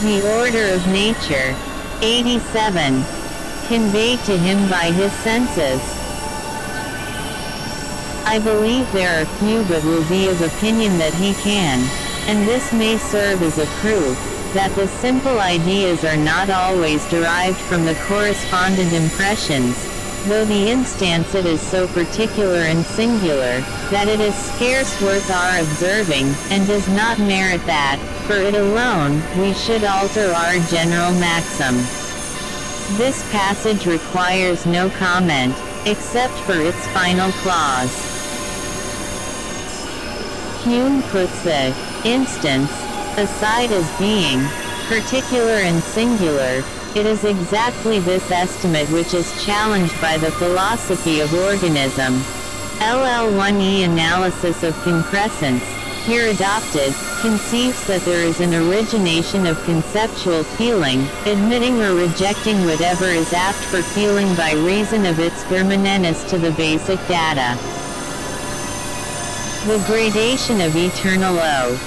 The order of nature. 87. Conveyed to him by his senses. I believe there are few but will be of opinion that he can, and this may serve as a proof, that the simple ideas are not always derived from the correspondent impressions, though the instance it is so particular and singular, that it is scarce worth our observing, and does not merit that, for it alone, we should alter our general maxim. This passage requires no comment, except for its final clause. Hume puts the instance aside as being particular and singular. It is exactly this estimate which is challenged by the philosophy of organism. LL1E analysis of concrescence, here adopted, conceives that there is an origination of conceptual feeling, admitting or rejecting whatever is apt for feeling by reason of its germineness to the basic data. The gradation of eternal O.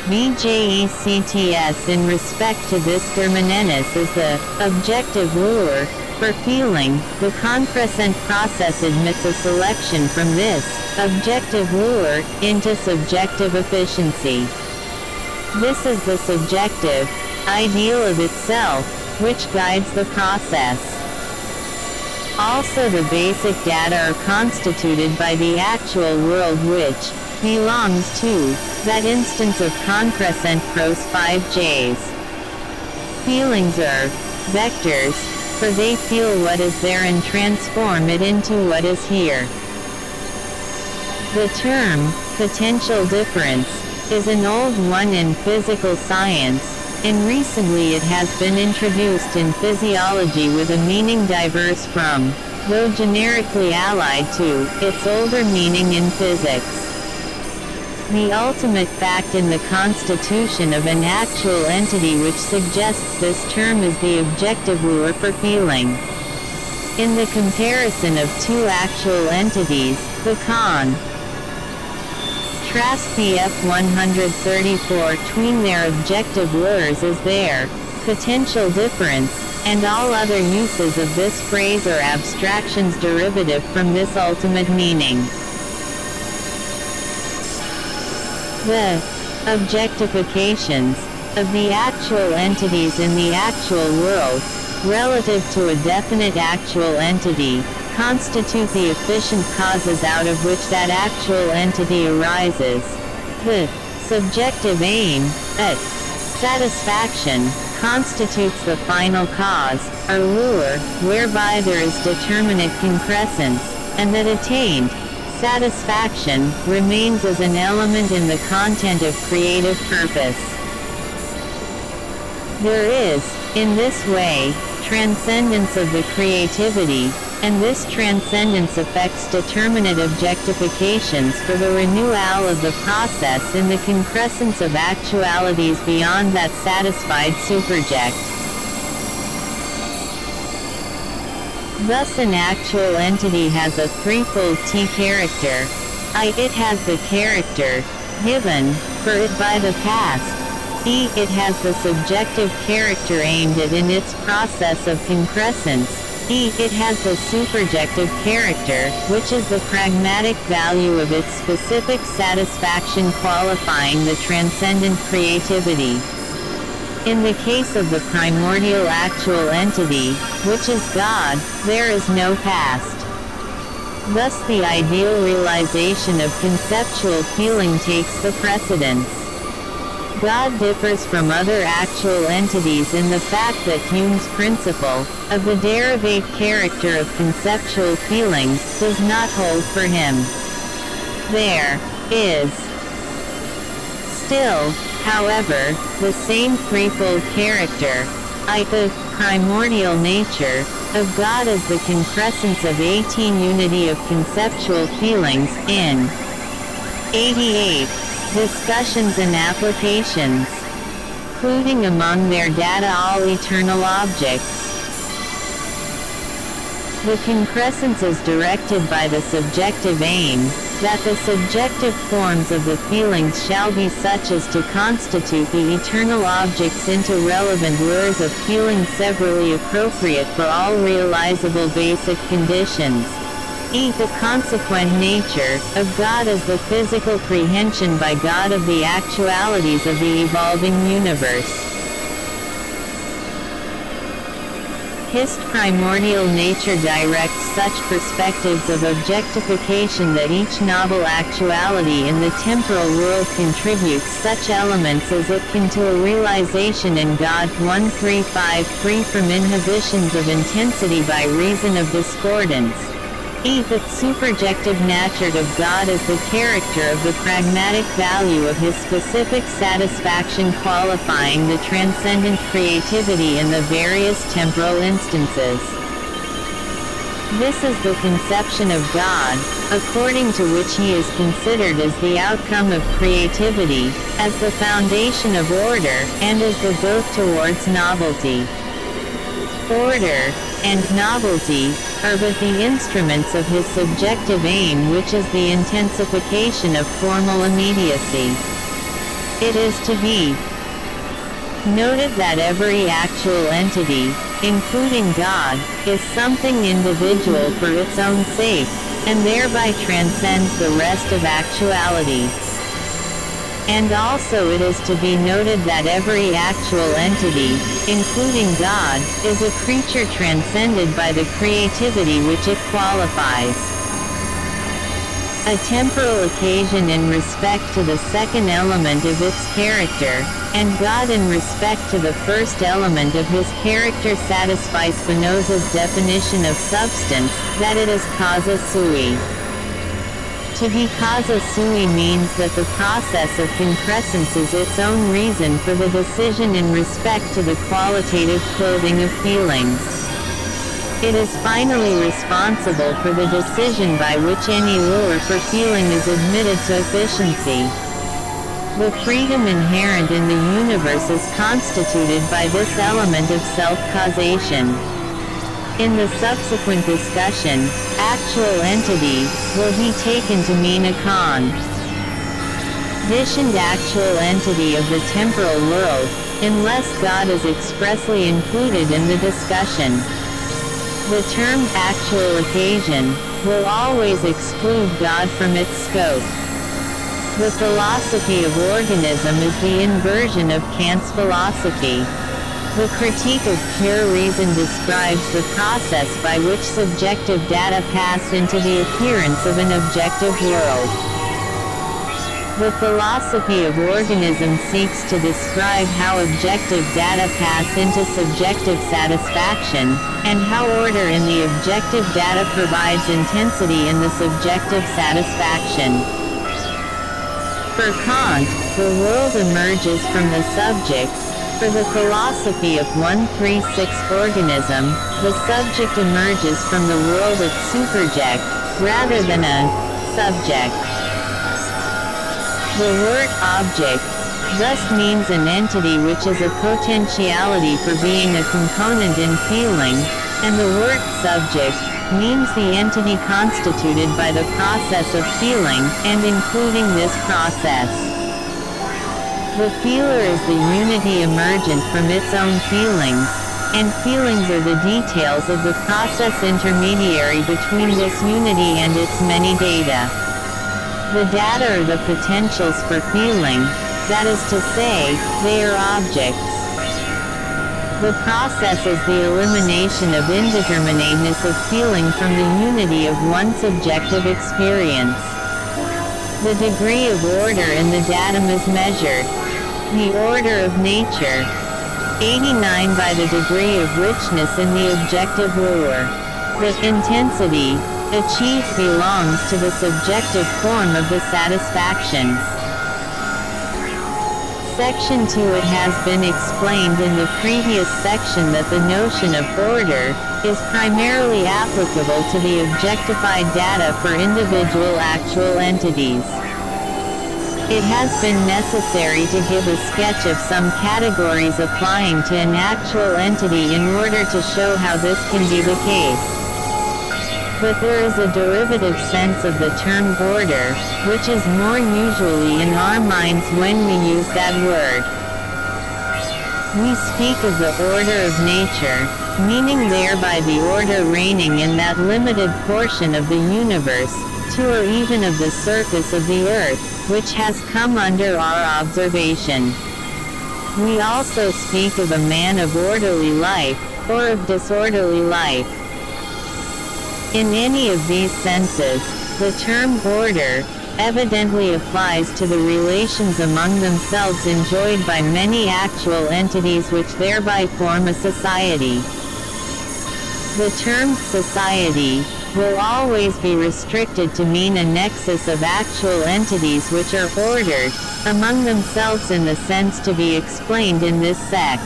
VJECTS in respect to this germineness is the objective lure. For feeling, the concrescent process admits a selection from this objective lure into subjective efficiency. This is the subjective ideal of itself, which guides the process. Also, the basic data are constituted by the actual world which belongs to that instance of concrescent pros 5Js. Feelings are vectors, for they feel what is there and transform it into what is here. The term potential difference is an old one in physical science, and recently it has been introduced in physiology with a meaning diverse from, though generically allied to, its older meaning in physics. The ultimate fact in the constitution of an actual entity which suggests this term is the objective lure for feeling. In the comparison of two actual entities, the contrast the F134 between their objective lures is their potential difference, and all other uses of this phrase are abstractions derivative from this ultimate meaning. The objectifications of the actual entities in the actual world, relative to a definite actual entity, constitute the efficient causes out of which that actual entity arises. The subjective aim at satisfaction constitutes the final cause, or lure, whereby there is determinate concrescence, and that attained satisfaction remains as an element in the content of creative purpose. There is, in this way, transcendence of the creativity, and this transcendence affects determinate objectifications for the renewal of the process in the concrescence of actualities beyond that satisfied superject. Thus an actual entity has a threefold T character. It has the character given for it by the past. It has the subjective character aimed at in its process of concrescence. It has the superjective character, which is the pragmatic value of its specific satisfaction qualifying the transcendent creativity. In the case of the primordial actual entity, which is God, there is no past. Thus the ideal realization of conceptual feeling takes the precedence. God differs from other actual entities in the fact that Hume's principle, of the derivate character of conceptual feelings, does not hold for him. There is still, however, the same threefold character, the primordial nature, of God as the concrescence of 18 unity of conceptual feelings, in 88. Discussions and applications, including among their data all eternal objects. The concrescence is directed by the subjective aim, that the subjective forms of the feelings shall be such as to constitute the eternal objects into relevant lures of feeling severally appropriate for all realizable basic conditions. The consequent nature of God is the physical prehension by God of the actualities of the evolving universe. His primordial nature directs such perspectives of objectification that each novel actuality in the temporal world contributes such elements as it can to a realization in God. 1353 free from inhibitions of intensity by reason of discordance. The superjective nature of God is the character of the pragmatic value of his specific satisfaction qualifying the transcendent creativity in the various temporal instances. This is the conception of God, according to which he is considered as the outcome of creativity, as the foundation of order, and as the growth towards novelty. Order and novelty are but the instruments of his subjective aim, which is the intensification of formal immediacy. It is to be noted that every actual entity, including God, is something individual for its own sake, and thereby transcends the rest of actuality. And also it is to be noted that every actual entity, including God, is a creature transcended by the creativity which it qualifies. A temporal occasion in respect to the second element of its character, and God in respect to the first element of his character satisfy Spinoza's definition of substance, that it is causa sui. To be causa sui means that the process of concrescence is its own reason for the decision in respect to the qualitative clothing of feelings. It is finally responsible for the decision by which any lure for feeling is admitted to efficiency. The freedom inherent in the universe is constituted by this element of self-causation. In the subsequent discussion, actual entity will be taken to mean a conditioned actual entity of the temporal world, unless God is expressly included in the discussion. The term actual occasion will always exclude God from its scope. The philosophy of organism is the inversion of Kant's philosophy. The critique of pure reason describes the process by which subjective data pass into the appearance of an objective world. The philosophy of organism seeks to describe how objective data pass into subjective satisfaction, and how order in the objective data provides intensity in the subjective satisfaction. For Kant, the world emerges from the subject. For the philosophy of 136 organism, the subject emerges from the world of superject, rather than a subject. The word object thus means an entity which is a potentiality for being a component in feeling, and the word subject means the entity constituted by the process of feeling, and including this process. The feeler is the unity emergent from its own feelings, and feelings are the details of the process intermediary between this unity and its many data. The data are the potentials for feeling, that is to say, they are objects. The process is the elimination of indeterminateness of feeling from the unity of one subjective experience. The degree of order in the datum is measured. The order of nature. 89 by the degree of richness in the objective lure. The intensity achieved belongs to the subjective form of the satisfaction. Section 2. It has been explained in the previous section that the notion of order is primarily applicable to the objectified data for individual actual entities. It has been necessary to give a sketch of some categories applying to an actual entity in order to show how this can be the case. But there is a derivative sense of the term order, which is more usually in our minds when we use that word. We speak of the order of nature, meaning thereby the order reigning in that limited portion of the universe, to or even of the surface of the earth, which has come under our observation. We also speak of a man of orderly life, or of disorderly life. In any of these senses, the term order evidently applies to the relations among themselves enjoyed by many actual entities which thereby form a society. The term society will always be restricted to mean a nexus of actual entities which are ordered among themselves in the sense to be explained in this sec.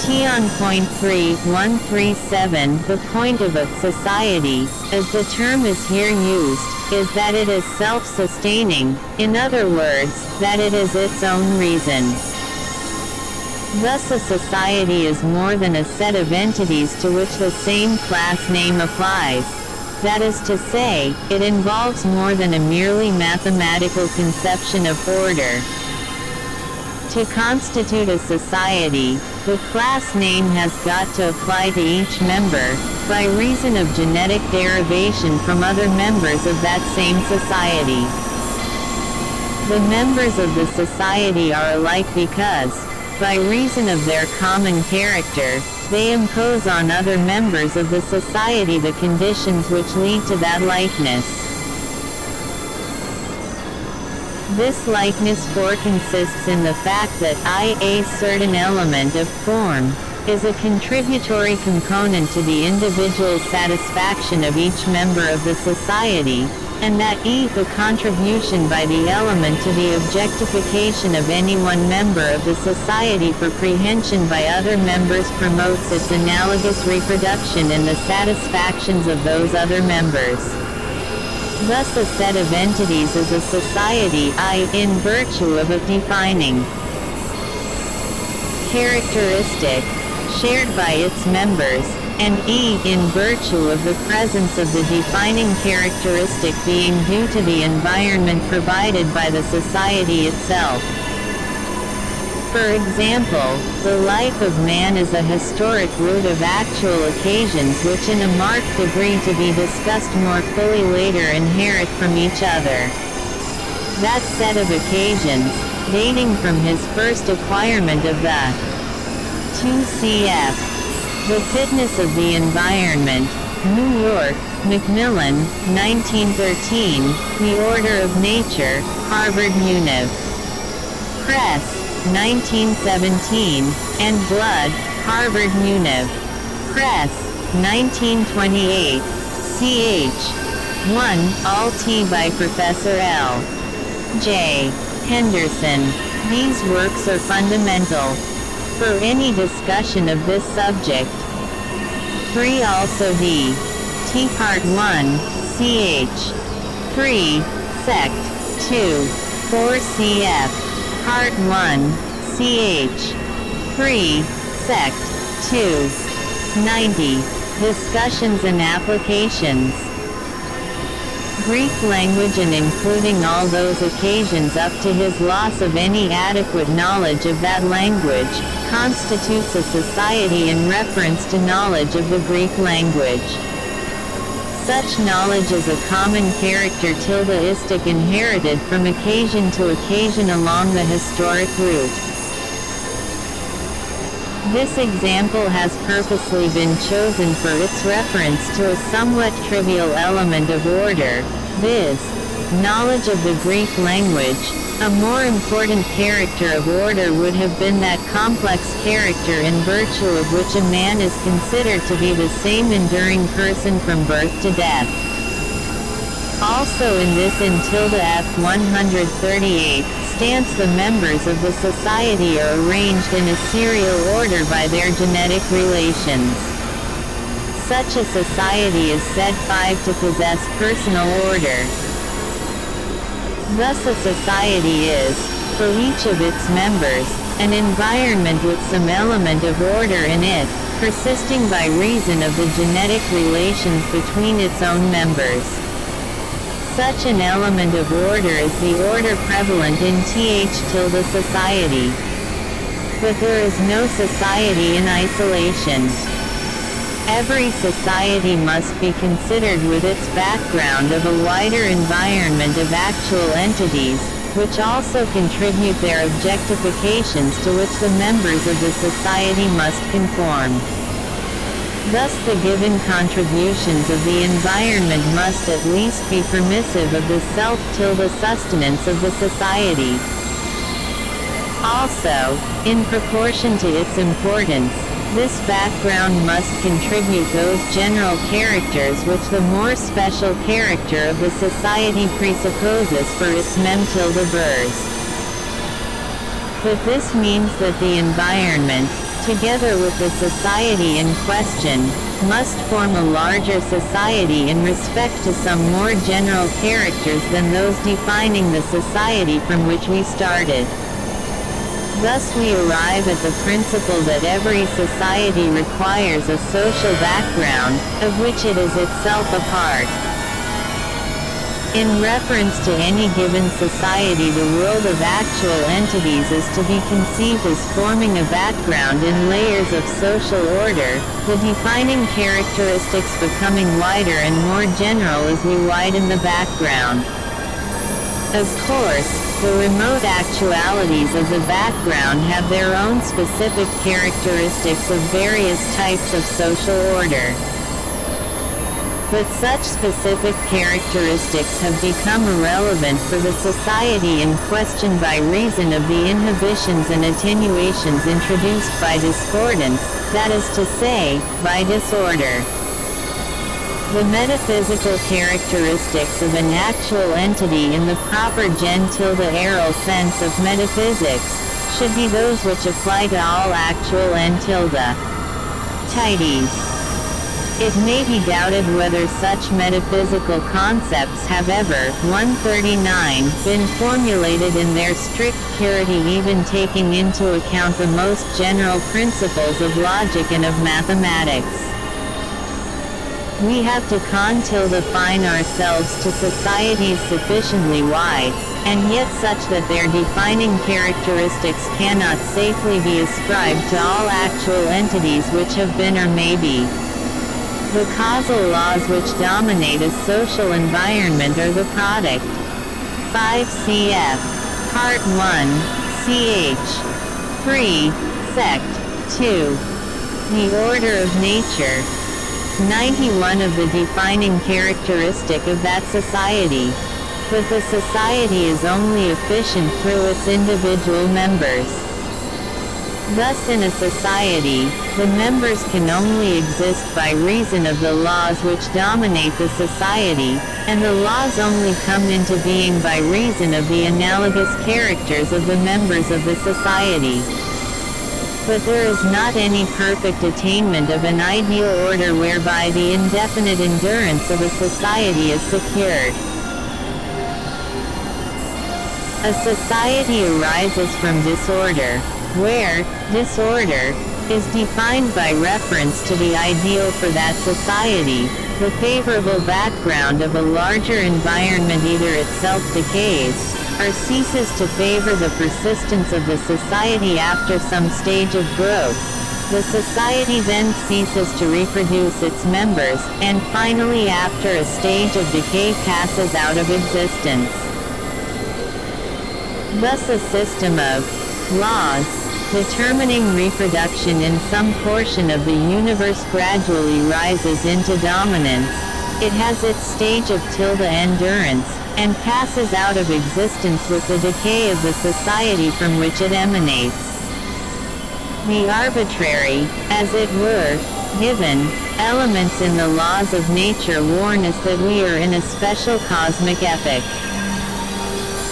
On point 3137, the point of a society, as the term is here used, is that it is self-sustaining, in other words, that it is its own reason. Thus a society is more than a set of entities to which the same class name applies. That is to say, it involves more than a merely mathematical conception of order. To constitute a society, the class name has got to apply to each member, by reason of genetic derivation from other members of that same society. The members of the society are alike because, by reason of their common character, they impose on other members of the society the conditions which lead to that likeness. This likeness consists in the fact that a certain element of form is a contributory component to the individual satisfaction of each member of the society, and that the contribution by the element to the objectification of any one member of the society for prehension by other members promotes its analogous reproduction in the satisfactions of those other members. Thus a set of entities is a society in virtue of a defining characteristic, shared by its members, and in virtue of the presence of the defining characteristic being due to the environment provided by the society itself. For example, the life of man is a historic root of actual occasions which in a marked degree to be discussed more fully later inherit from each other. That set of occasions, dating from his first acquirement of the 2cf. The Fitness of the Environment, New York, Macmillan, 1913, The Order of Nature, Harvard Univ. Press, 1917, and Blood, Harvard Univ. Press, 1928, ch. 1, all T by Professor L. J. Henderson. These works are fundamental for any discussion of this subject. 3 also D. T Part 1, ch. 3, Sect. 2, 4 cf. Part 1, ch. 3, Sect. 2, 90. Discussions and applications. Greek language and including all those occasions up to his loss of any adequate knowledge of that language, constitutes a society in reference to knowledge of the Greek language. Such knowledge is a common character tildeistic inherited from occasion to occasion along the historic route. This example has purposely been chosen for its reference to a somewhat trivial element of order, viz., knowledge of the Greek language. A more important character of order would have been that complex character in virtue of which a man is considered to be the same enduring person from birth to death. Also in this in f 138, stance the members of the society are arranged in a serial order by their genetic relations. Such a society is said to possess personal order. Thus a society is, for each of its members, an environment with some element of order in it, persisting by reason of the genetic relations between its own members. Such an element of order is the order prevalent in Th society. But there is no society in isolation. Every society must be considered with its background of a wider environment of actual entities, which also contribute their objectifications to which the members of the society must conform. Thus the given contributions of the environment must at least be permissive of the self-sustenance of the society. Also, in proportion to its importance, this background must contribute those general characters which the more special character of the society presupposes for its mem-bers. But this means that the environment, together with the society in question, must form a larger society in respect to some more general characters than those defining the society from which we started. Thus we arrive at the principle that every society requires a social background, of which it is itself a part. In reference to any given society, the world of actual entities is to be conceived as forming a background in layers of social order, the defining characteristics becoming wider and more general as we widen the background. Of course, the remote actualities of the background have their own specific characteristics of various types of social order. But such specific characteristics have become irrelevant for the society in question by reason of the inhibitions and attenuations introduced by discordance, that is to say, by disorder. The metaphysical characteristics of an actual entity in the proper gen-arrow sense of metaphysics should be those which apply to all actual entities. It may be doubted whether such metaphysical concepts have ever, 139, been formulated in their strict purity, even taking into account the most general principles of logic and of mathematics. We have to confine ourselves to societies sufficiently wide, and yet such that their defining characteristics cannot safely be ascribed to all actual entities which have been or may be. The causal laws which dominate a social environment are the product. 5 cf. Part 1, ch. 3, sect. 2. The order of nature. 91 of the defining characteristic of that society. But the society is only efficient through its individual members. Thus in a society, the members can only exist by reason of the laws which dominate the society, and the laws only come into being by reason of the analogous characters of the members of the society. But there is not any perfect attainment of an ideal order whereby the indefinite endurance of a society is secured. A society arises from disorder, where disorder is defined by reference to the ideal for that society. The favorable background of a larger environment either itself decays, or ceases to favor the persistence of the society after some stage of growth. The society then ceases to reproduce its members, and finally after a stage of decay passes out of existence. Thus a system of laws determining reproduction in some portion of the universe gradually rises into dominance. It has its stage of endurance, and passes out of existence with the decay of the society from which it emanates. The arbitrary, as it were, given elements in the laws of nature warn us that we are in a special cosmic epoch.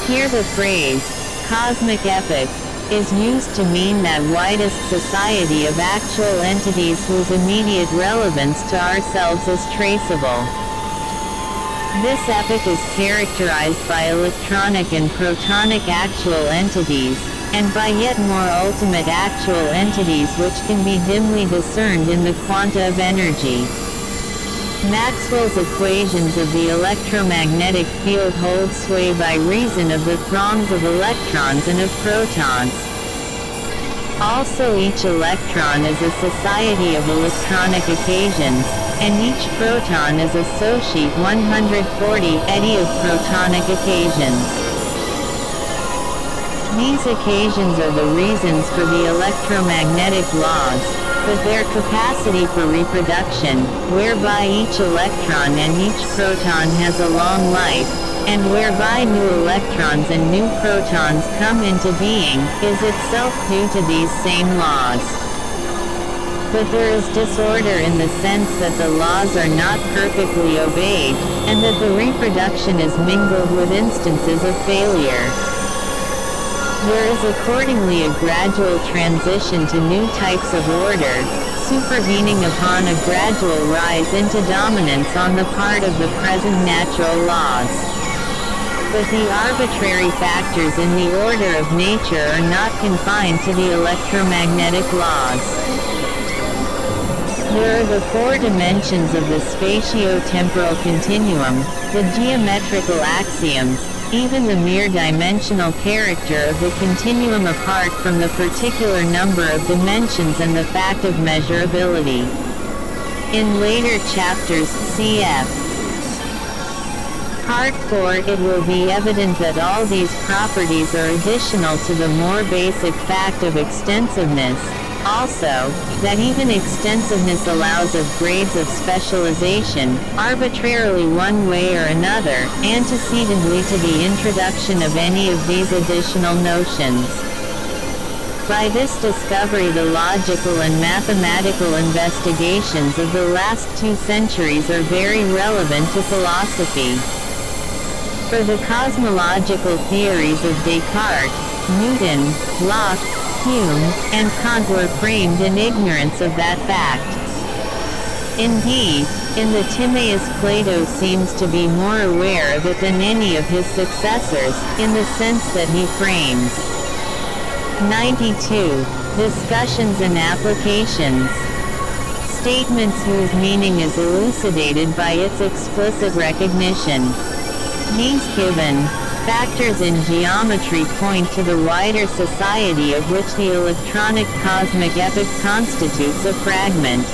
Here the phrase, cosmic epoch, is used to mean that widest society of actual entities whose immediate relevance to ourselves is traceable. This epoch is characterized by electronic and protonic actual entities, and by yet more ultimate actual entities which can be dimly discerned in the quanta of energy. Maxwell's equations of the electromagnetic field hold sway by reason of the throngs of electrons and of protons. Also, each electron is a society of electronic occasions, and each proton is associate 140 eddy of protonic occasions. These occasions are the reasons for the electromagnetic laws, but their capacity for reproduction, whereby each electron and each proton has a long life, and whereby new electrons and new protons come into being, is itself due to these same laws. But there is disorder in the sense that the laws are not perfectly obeyed, and that the reproduction is mingled with instances of failure. There is accordingly a gradual transition to new types of order, supervening upon a gradual rise into dominance on the part of the present natural laws. But the arbitrary factors in the order of nature are not confined to the electromagnetic laws. There are the four dimensions of the spatio-temporal continuum, the geometrical axioms, even the mere dimensional character of the continuum apart from the particular number of dimensions and the fact of measurability. In later chapters, cf. Part 4, it will be evident that all these properties are additional to the more basic fact of extensiveness. Also, that even extensiveness allows of grades of specialization, arbitrarily one way or another, antecedently to the introduction of any of these additional notions. By this discovery the logical and mathematical investigations of the last 2 centuries are very relevant to philosophy. For the cosmological theories of Descartes, Newton, Locke, Hume, and Kant were framed in ignorance of that fact. Indeed, in the Timaeus Plato seems to be more aware of it than any of his successors, in the sense that he frames 92 discussions and applications. Statements whose meaning is elucidated by its explicit recognition. These given factors in geometry point to the wider society of which the electronic cosmic epoch constitutes a fragment.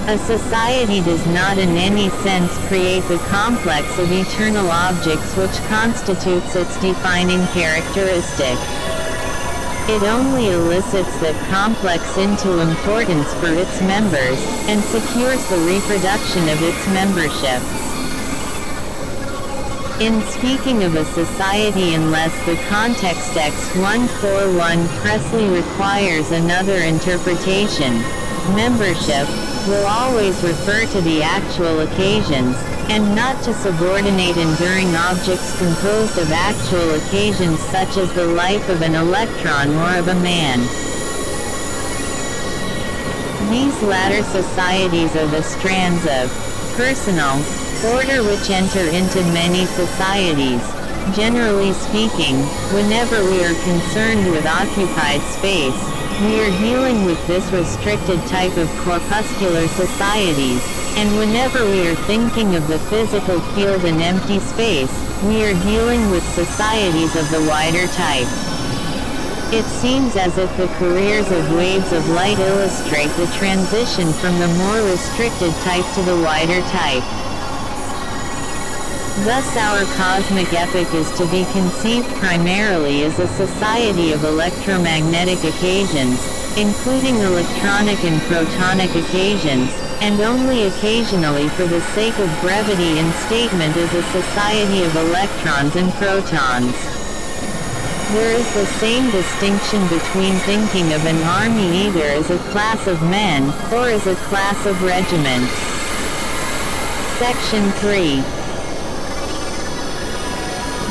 A society does not in any sense create the complex of eternal objects which constitutes its defining characteristic. It only elicits that complex into importance for its members, and secures the reproduction of its membership. In speaking of a society, unless the context X141 expressly requires another interpretation, membership will always refer to the actual occasions, and not to subordinate enduring objects composed of actual occasions such as the life of an electron or of a man. These latter societies are the strands of personal order which enter into many societies. Generally speaking, whenever we are concerned with occupied space, we are dealing with this restricted type of corpuscular societies, and whenever we are thinking of the physical field and empty space, we are dealing with societies of the wider type. It seems as if the careers of waves of light illustrate the transition from the more restricted type to the wider type. Thus our cosmic epoch is to be conceived primarily as a society of electromagnetic occasions, including electronic and protonic occasions, and only occasionally for the sake of brevity in statement as a society of electrons and protons. There is the same distinction between thinking of an army either as a class of men, or as a class of regiments. Section 3.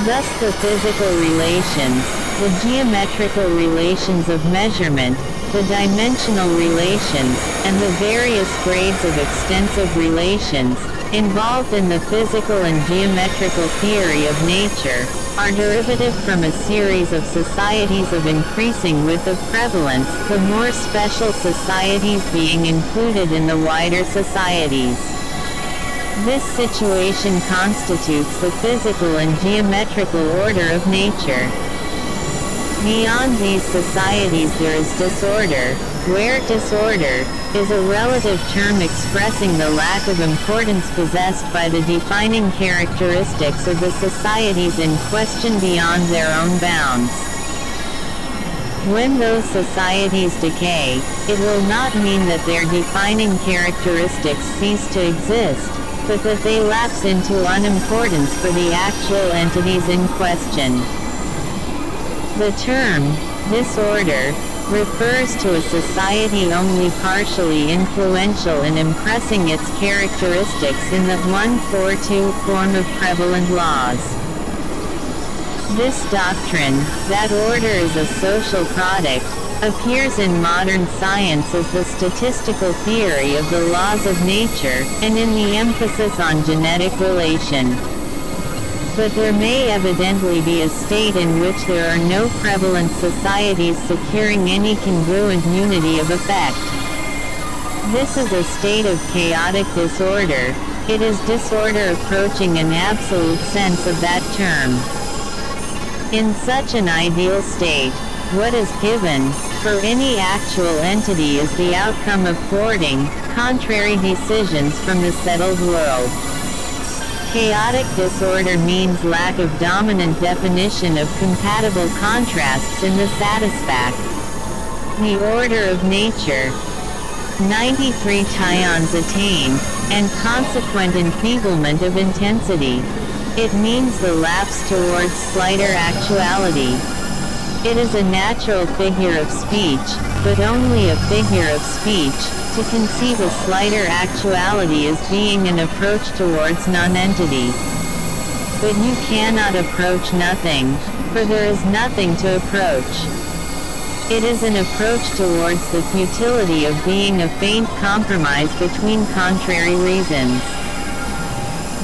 Thus the physical relations, the geometrical relations of measurement, the dimensional relations, and the various grades of extensive relations, involved in the physical and geometrical theory of nature, are derivative from a series of societies of increasing width of prevalence, the more special societies being included in the wider societies. This situation constitutes the physical and geometrical order of nature. Beyond these societies there is disorder, where disorder is a relative term expressing the lack of importance possessed by the defining characteristics of the societies in question beyond their own bounds. When those societies decay, it will not mean that their defining characteristics cease to exist, but that they lapse into unimportance for the actual entities in question. The term, disorder, refers to a society only partially influential in impressing its characteristics in the 1-4-2 form of prevalent laws. This doctrine, that order is a social product, appears in modern science as the statistical theory of the laws of nature, and in the emphasis on genetic relation. But there may evidently be a state in which there are no prevalent societies securing any congruent unity of effect. This is a state of chaotic disorder. It is disorder approaching an absolute sense of that term. In such an ideal state, what is given, for any actual entity is the outcome of thwarting, contrary decisions from the settled world. Chaotic disorder means lack of dominant definition of compatible contrasts in the satisfact. The order of nature. 93 tions attained, and consequent enfeeblement of intensity. It means the lapse towards slighter actuality. It is a natural figure of speech, but only a figure of speech, to conceive a slighter actuality as being an approach towards nonentity. But you cannot approach nothing, for there is nothing to approach. It is an approach towards the futility of being a faint compromise between contrary reasons.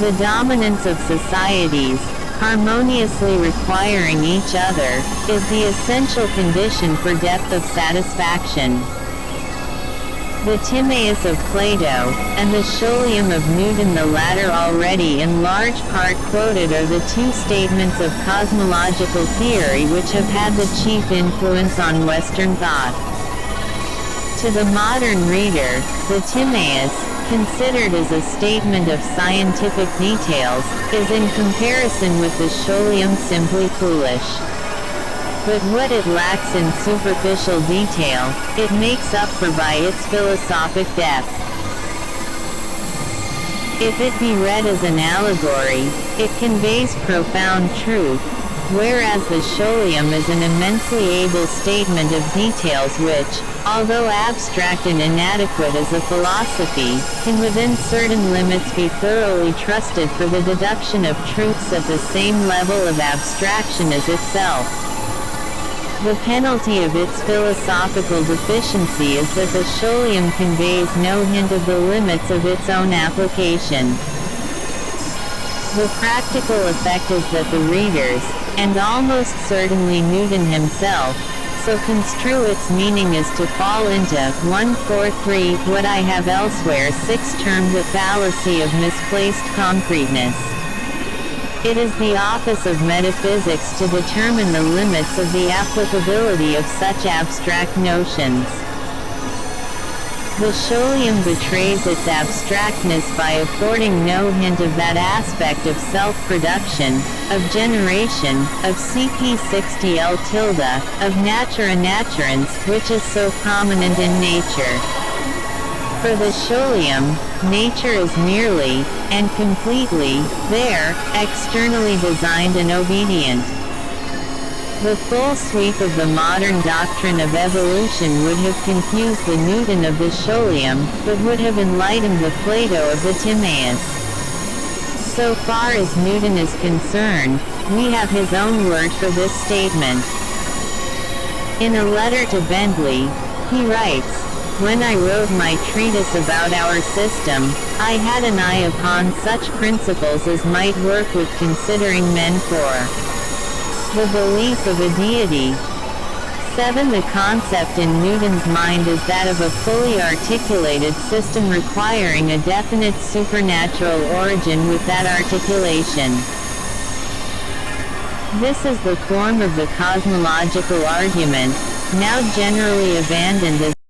The dominance of societies, harmoniously requiring each other, is the essential condition for depth of satisfaction. The Timaeus of Plato, and the Scholium of Newton, the latter already in large part quoted, are the two statements of cosmological theory which have had the chief influence on Western thought. To the modern reader, the Timaeus, considered as a statement of scientific details, is in comparison with the Scholium simply foolish. But what it lacks in superficial detail, it makes up for by its philosophic depth. If it be read as an allegory, it conveys profound truth, whereas the Scholium is an immensely able statement of details which, although abstract and inadequate as a philosophy, can within certain limits be thoroughly trusted for the deduction of truths at the same level of abstraction as itself. The penalty of its philosophical deficiency is that the Scholium conveys no hint of the limits of its own application. The practical effect is that the readers, and almost certainly Newton himself, so construe its meaning as to fall into 143 what I have elsewhere termed the fallacy of misplaced concreteness. It is the office of metaphysics to determine the limits of the applicability of such abstract notions. The Scholium betrays its abstractness by affording no hint of that aspect of self-production, of generation, of CP60L tilde, of natura naturans, which is so prominent in nature. For the Scholium, nature is merely, and completely, there, externally designed and obedient. The full sweep of the modern doctrine of evolution would have confused the Newton of the Scholium, but would have enlightened the Plato of the Timaeus. So far as Newton is concerned, we have his own word for this statement. In a letter to Bentley, He writes, "When I wrote my treatise about our system, I had an eye upon such principles as might work with considering men for the belief of a deity." 7. The concept in Newton's mind is that of a fully articulated system requiring a definite supernatural origin with that articulation. This is the form of the cosmological argument, now generally abandoned as